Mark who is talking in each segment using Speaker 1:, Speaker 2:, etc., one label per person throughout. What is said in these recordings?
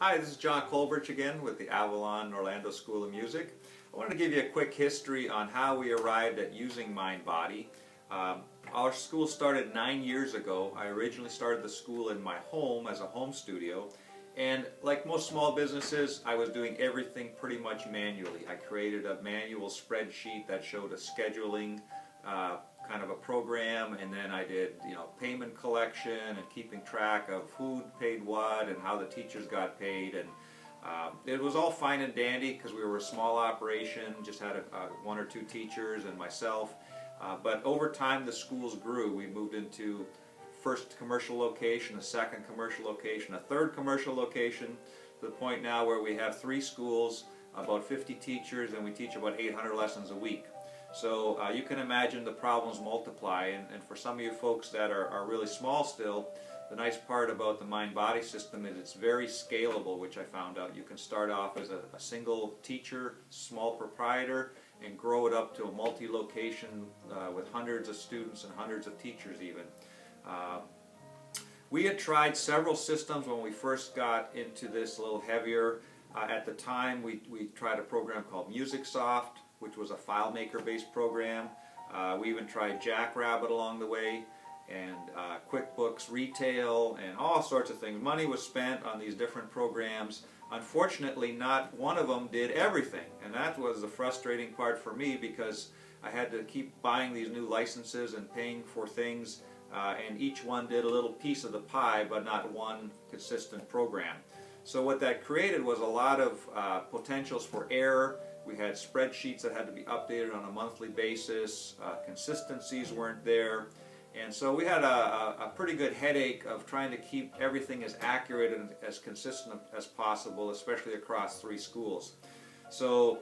Speaker 1: Hi, this is John Kolbrich again with the Avalon Orlando School of Music. I wanted to give you a quick history on how we arrived at using MINDBODY. Our school started 9 years ago. I originally started the school in my home as a home studio, and like most small businesses, I was doing everything pretty much manually. I created a manual spreadsheet that showed a scheduling kind of a program, and then I did payment collection and keeping track of who paid what and how the teachers got paid, and it was all fine and dandy because we were a small operation, just had one or two teachers and myself, but over time the schools grew. We moved into first commercial location, a second commercial location, a third commercial location, to the point now where we have 3 schools, about 50 teachers, and we teach about 800 lessons a week. So you can imagine the problems multiply, and for some of you folks that are really small still, the nice part about the MINDBODY system is it's very scalable, which I found out. You can start off as a single teacher, small proprietor, and grow it up to a multi-location with hundreds of students and hundreds of teachers even. We had tried several systems when we first got into this a little heavier. At the time we tried a program called MusicSoft, which was a FileMaker based program. We even tried Jackrabbit along the way, and QuickBooks Retail, and all sorts of things. Money was spent on these different programs. Unfortunately, not one of them did everything, and that was the frustrating part for me, because I had to keep buying these new licenses and paying for things, and each one did a little piece of the pie, but not one consistent program. So what that created was a lot of potentials for error. We had spreadsheets that had to be updated on a monthly basis, consistencies weren't there, and so we had a pretty good headache of trying to keep everything as accurate and as consistent as possible, especially across 3 schools. So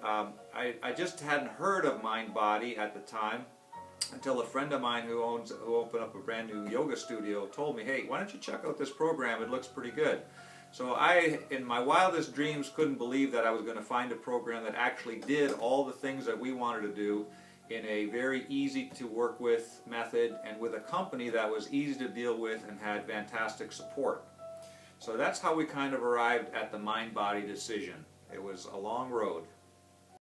Speaker 1: I just hadn't heard of MINDBODY at the time until a friend of mine who opened up a brand new yoga studio told me, hey, why don't you check out this program, it looks pretty good. So I, in my wildest dreams, couldn't believe that I was going to find a program that actually did all the things that we wanted to do in a very easy to work with method, and with a company that was easy to deal with and had fantastic support. So that's how we kind of arrived at the MINDBODY decision. It was a long road.